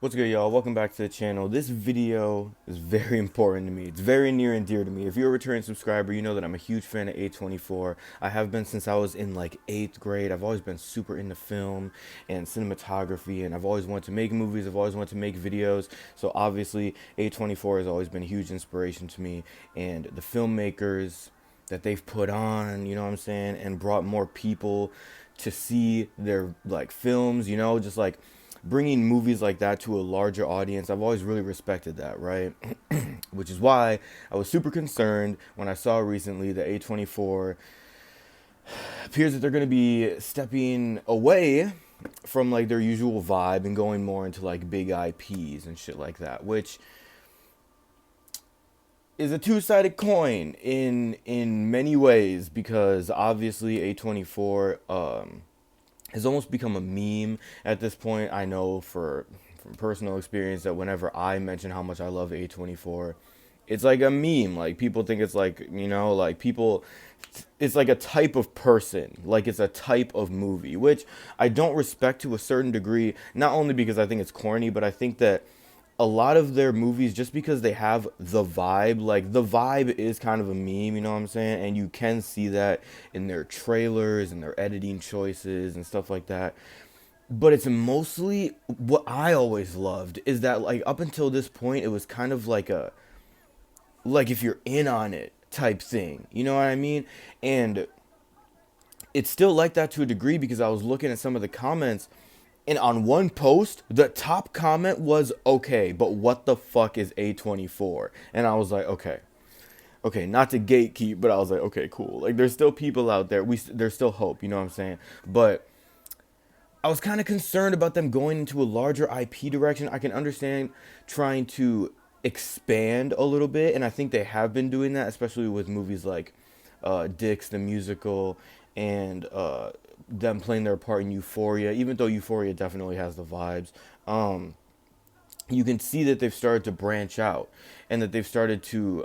What's good, y'all? Welcome back to the channel. This video is very important to me. It's very near and dear to me. If you're a returning subscriber, you know that I'm a huge fan of A24. I have been since I was in like 8th grade. I've always been super into film and cinematography, and I've always wanted to make movies. I've always wanted to make videos. So obviously, A24 has always been a huge inspiration to me, and the filmmakers that they've put on, you know what I'm saying, and brought more people to see their like films, just like bringing movies like that to a larger audience. I've always really respected that, right? Which is why I was super concerned when I saw recently that A24 appears that they're going to be stepping away from like their usual vibe and going more into like big IPs and shit like that, which is a two-sided coin in many ways, because obviously A24 has almost become a meme at this point. I know from personal experience that whenever I mention how much I love A24, it's like a meme. Like people think it's like, like people, it's like a type of person, like it's a type of movie, which I don't respect to a certain degree, not only because I think it's corny, but I think that a lot of their movies, just because they have the vibe, like the vibe is kind of a meme, you know what I'm saying? And you can see that in their trailers and their editing choices and stuff like that. But it's mostly what I always loved is that, like, up until this point, it was kind of like a, like if you're in on it type thing, you know what I mean? And it's still like that to a degree, because I was looking at some of the comments, and on one post, the top comment was, okay, but what the fuck is A24? And I was like, okay, not to gatekeep, but I was like, okay, cool. Like, there's still people out there. There's still hope, you know what I'm saying? But I was kind of concerned about them going into a larger IP direction. I can understand trying to expand a little bit, and I think they have been doing that, especially with movies like Dix the Musical, and them playing their part in Euphoria. Even though Euphoria definitely has the vibes, you can see that they've started to branch out, and that they've started to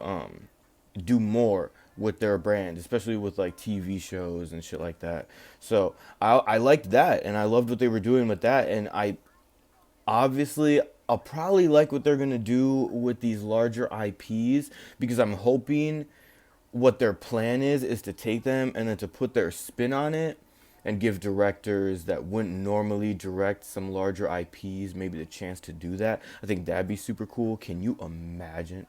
do more with their brand, especially with like TV shows and shit like that. So I liked that, and I loved what they were doing with that, and I obviously I'll probably like what they're gonna do with these larger IPs, because I'm hoping what their plan is to take them and then to put their spin on it, and give directors that wouldn't normally direct some larger IPs maybe the chance to do that. I think that'd be super cool. Can you imagine?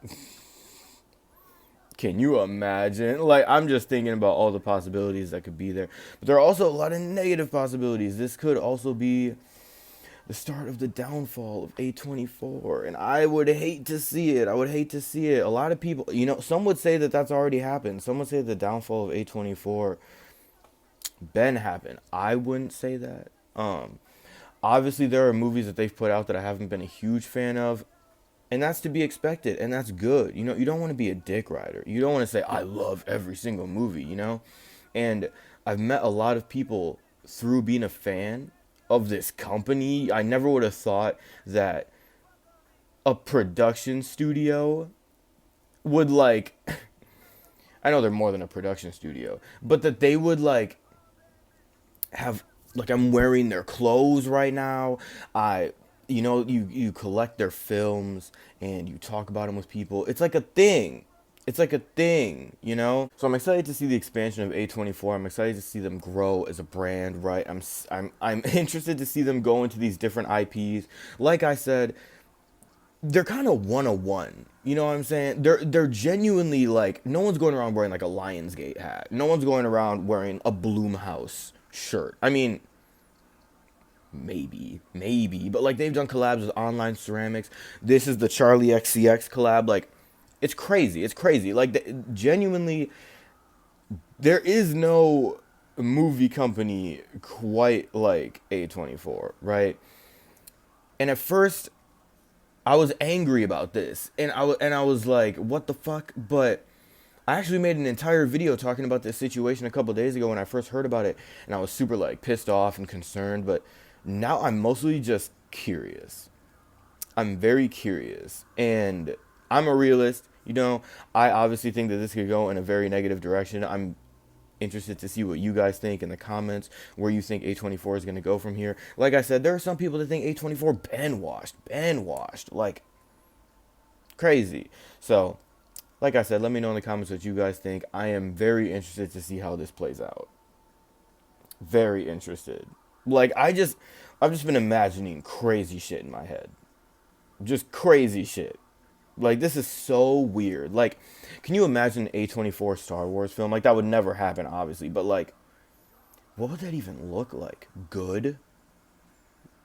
Can you imagine? Like, I'm just thinking about all the possibilities that could be there. But there are also a lot of negative possibilities. This could also be the start of the downfall of A24. And I would hate to see it. I would hate to see it. A lot of people, some would say that that's already happened. Some would say the downfall of A24 been happened. I wouldn't say that. Obviously, there are movies that they've put out that I haven't been a huge fan of, and that's to be expected, and that's good. You don't want to be a dick rider. You don't want to say I love every single movie. And I've met a lot of people through being a fan of this company. I never would have thought that a production studio would like I know they're more than a production studio, but that they would like have, like, I'm wearing their clothes right now. I you collect their films and you talk about them with people. It's like a thing. It's like a thing. So I'm excited to see the expansion of A24. I'm excited to see them grow as a brand, right? I'm interested to see them go into these different IPs. Like I said, they're kind of 101. You know what I'm saying? They're genuinely, like, no one's going around wearing like a Lionsgate hat. No one's going around wearing a Bloomhouse shirt. I mean, maybe, but like they've done collabs with Online Ceramics. This is the Charlie XCX collab. Like, it's crazy. It's crazy. Like, genuinely, there is no movie company quite like A24, right? And at first, I was angry about this, and I was like, what the fuck? But I actually made an entire video talking about this situation a couple days ago when I first heard about it, and I was super like pissed off and concerned. But now I'm mostly just curious. I'm very curious, and I'm a realist. I obviously think that this could go in a very negative direction. interested to see what you guys think in the comments, where you think A24 is going to go from here. Like I said, there are some people that think A24 been washed, like crazy. So, like I said, let me know in the comments what you guys think. I am very interested to see how this plays out. Very interested. Like I've just been imagining crazy shit in my head. Just crazy shit. Like this is so weird. Like, can you imagine an A24 Star Wars film? Like that would never happen, obviously, but like what would that even look like? Good?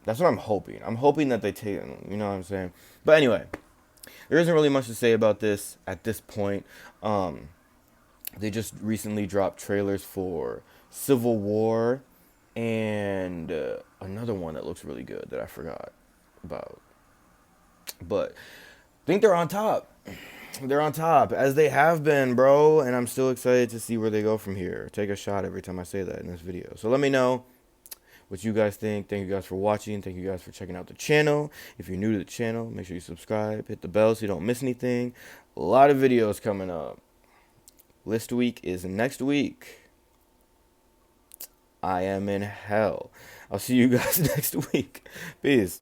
That's what I'm hoping. I'm hoping that they take it, you know what I'm saying? But anyway, there isn't really much to say about this at this point. Um, they just recently dropped trailers for Civil War and another one that looks really good that I forgot about. But I think they're on top. They're on top, as they have been, bro. And I'm still excited to see where they go from here. Take a shot every time I say that in this video. So let me know what you guys think. Thank you guys for watching. Thank you guys for checking out the channel. If you're new to the channel, make sure you subscribe. Hit the bell so you don't miss anything. A lot of videos coming up. List week is next week. I am in hell. I'll see you guys next week. Peace.